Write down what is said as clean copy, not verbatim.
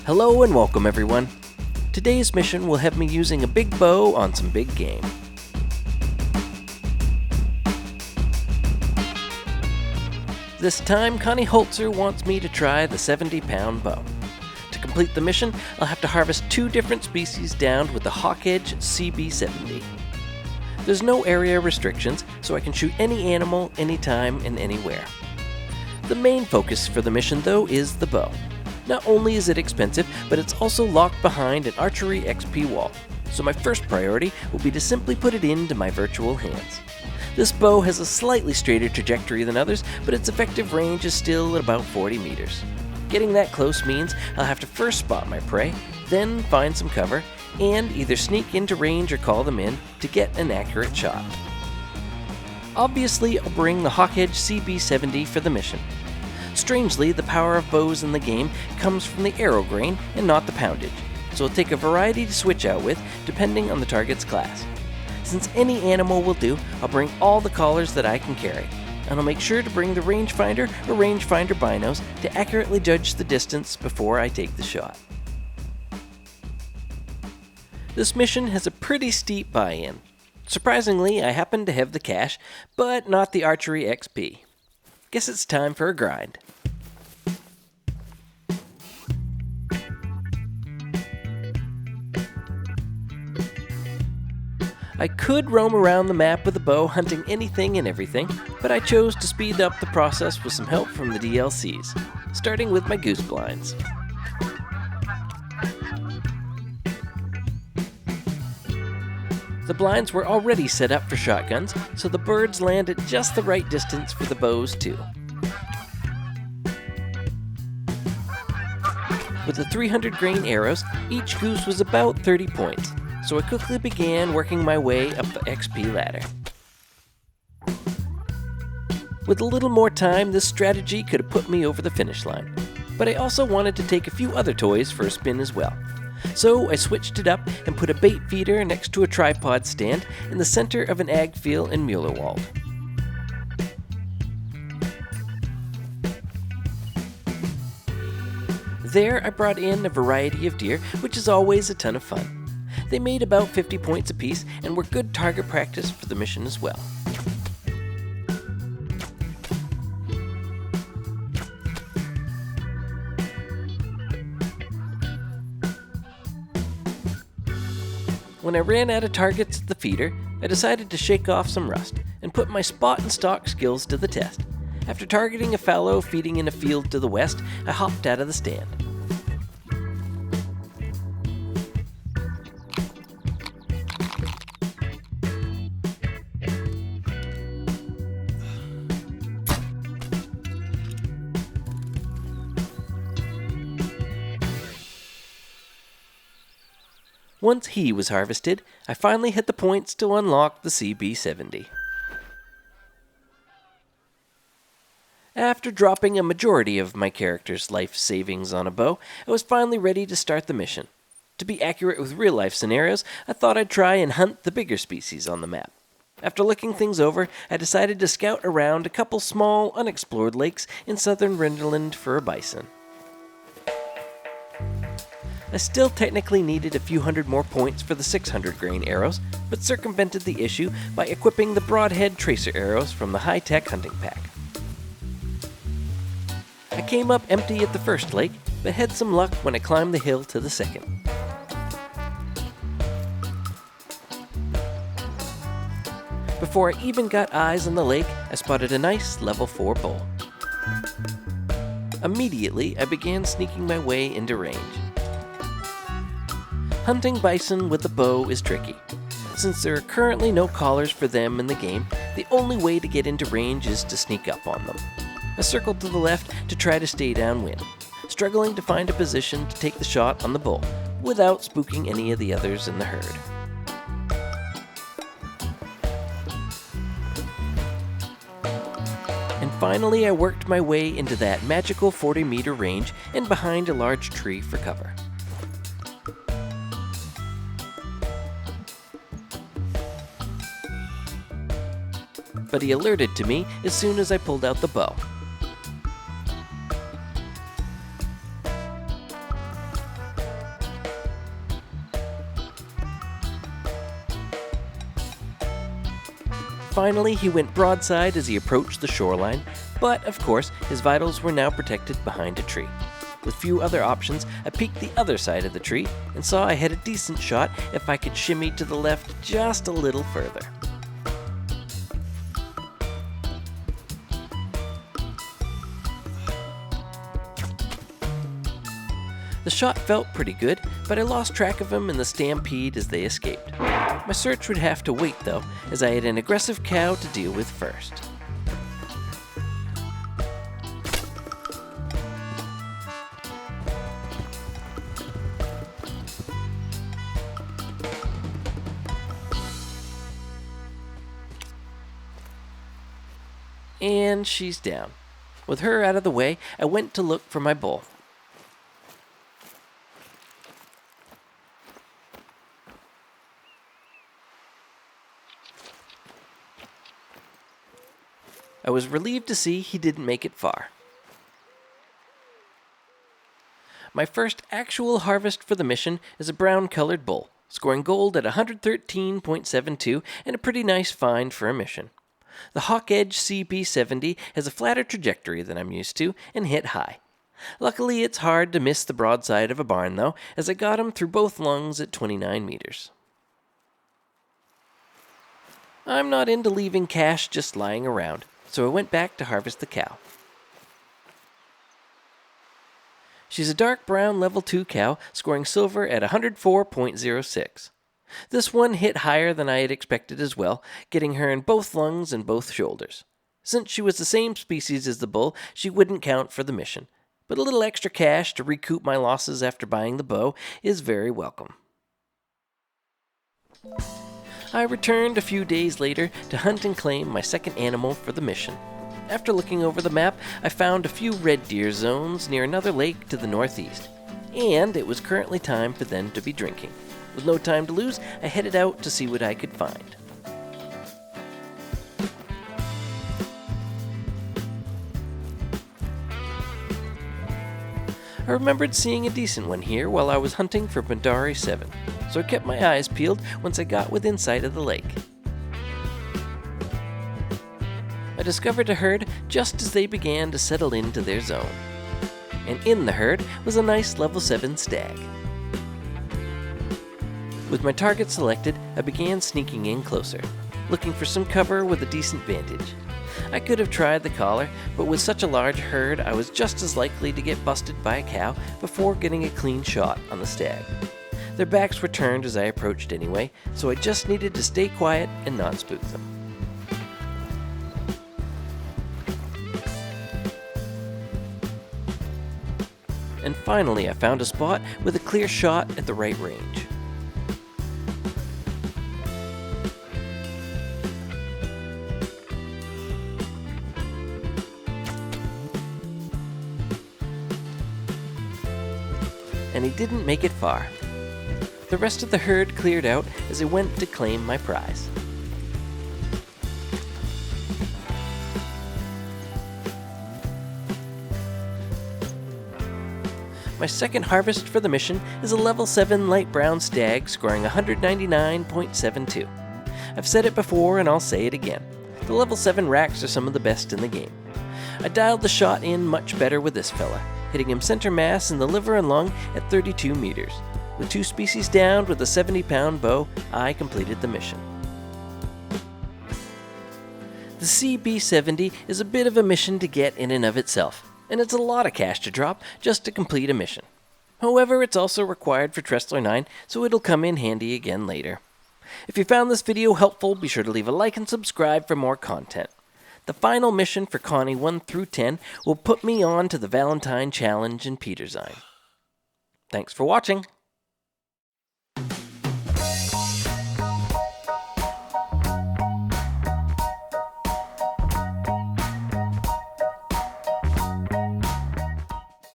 Hello and welcome everyone. Today's mission will have me using a big bow on some big game. This time, Connie Holzer wants me to try the 70-pound bow. To complete the mission, I'll have to harvest 2 different species downed with the Hawkedge CB70. There's no area restrictions, so I can shoot any animal, anytime, and anywhere. The main focus for the mission, though, is the bow. Not only is it expensive, but it's also locked behind an archery XP wall, so my first priority will be to simply put it into my virtual hands. This bow has a slightly straighter trajectory than others, but its effective range is still at about 40 meters. Getting that close means I'll have to first spot my prey, then find some cover, and either sneak into range or call them in to get an accurate shot. Obviously, I'll bring the Hawkedge CB70 for the mission. Strangely, the power of bows in the game comes from the arrow grain and not the poundage, so I'll take a variety to switch out with depending on the target's class. Since any animal will do, I'll bring all the collars that I can carry, and I'll make sure to bring the rangefinder or rangefinder binos to accurately judge the distance before I take the shot. This mission has a pretty steep buy-in. Surprisingly, I happen to have the cash, but not the archery XP. Guess it's time for a grind. I could roam around the map with a bow hunting anything and everything, but I chose to speed up the process with some help from the DLCs, starting with my goose blinds. The blinds were already set up for shotguns, so the birds land at just the right distance for the bows too. With the 300 grain arrows, each goose was about 30 points, so I quickly began working my way up the XP ladder. With a little more time, this strategy could have put me over the finish line, but I also wanted to take a few other toys for a spin as well. So I switched it up and put a bait feeder next to a tripod stand in the center of an ag field in Muellerwald. There I brought in a variety of deer, which is always a ton of fun. They made about 50 points apiece and were good target practice for the mission as well. When I ran out of targets at the feeder, I decided to shake off some rust and put my spot and stalk skills to the test. After targeting a fallow feeding in a field to the west, I hopped out of the stand. Once he was harvested, I finally hit the points to unlock the CB70. After dropping a majority of my character's life savings on a bow, I was finally ready to start the mission. To be accurate with real-life scenarios, I thought I'd try and hunt the bigger species on the map. After looking things over, I decided to scout around a couple small, unexplored lakes in southern Rinderland for a bison. I still technically needed a few hundred more points for the 600 grain arrows, but circumvented the issue by equipping the broadhead tracer arrows from the high-tech hunting pack. I came up empty at the first lake, but had some luck when I climbed the hill to the second. Before I even got eyes on the lake, I spotted a nice level 4 bull. Immediately, I began sneaking my way into range. Hunting bison with a bow is tricky. Since there are currently no collars for them in the game, the only way to get into range is to sneak up on them. I circled to the left to try to stay downwind, struggling to find a position to take the shot on the bull, without spooking any of the others in the herd. And finally I worked my way into that magical 40-meter range and behind a large tree for cover. But he alerted to me as soon as I pulled out the bow. Finally, he went broadside as he approached the shoreline, but of course, his vitals were now protected behind a tree. With few other options, I peeked the other side of the tree and saw I had a decent shot if I could shimmy to the left just a little further. The shot felt pretty good, but I lost track of him in the stampede as they escaped. My search would have to wait though, as I had an aggressive cow to deal with first. And she's down. With her out of the way, I went to look for my bull. I was relieved to see he didn't make it far. My first actual harvest for the mission is a brown-colored bull, scoring gold at 113.72 and a pretty nice find for a mission. The Hawk Edge CB70 has a flatter trajectory than I'm used to and hit high. Luckily, it's hard to miss the broadside of a barn though, as I got him through both lungs at 29 meters. I'm not into leaving cash just lying around, so I went back to harvest the cow. She's a dark brown level 2 cow, scoring silver at 104.06. This one hit higher than I had expected as well, getting her in both lungs and both shoulders. Since she was the same species as the bull, she wouldn't count for the mission, but a little extra cash to recoup my losses after buying the bow is very welcome. I returned a few days later to hunt and claim my second animal for the mission. After looking over the map, I found a few red deer zones near another lake to the northeast, and it was currently time for them to be drinking. With no time to lose, I headed out to see what I could find. I remembered seeing a decent one here while I was hunting for Bandari 7, so I kept my eyes peeled once I got within sight of the lake. I discovered a herd just as they began to settle into their zone. And in the herd was a nice level 7 stag. With my target selected, I began sneaking in closer, looking for some cover with a decent vantage. I could have tried the collar, but with such a large herd, I was just as likely to get busted by a cow before getting a clean shot on the stag. Their backs were turned as I approached anyway, so I just needed to stay quiet and not spook them. And finally, I found a spot with a clear shot at the right range. And he didn't make it far. The rest of the herd cleared out as I went to claim my prize. My second harvest for the mission is a level 7 light brown stag scoring 199.72. I've said it before and I'll say it again. The level 7 racks are some of the best in the game. I dialed the shot in much better with this fella, hitting him center mass in the liver and lung at 32 meters. With 2 species downed with a 70-pound bow, I completed the mission. The CB70 is a bit of a mission to get in and of itself, and it's a lot of cash to drop just to complete a mission. However, it's also required for Tressler 9, so it'll come in handy again later. If you found this video helpful, be sure to leave a like and subscribe for more content. The final mission for Conni 1 through 10 will put me on to the Valentine Challenge in Petersheim. Thanks for watching!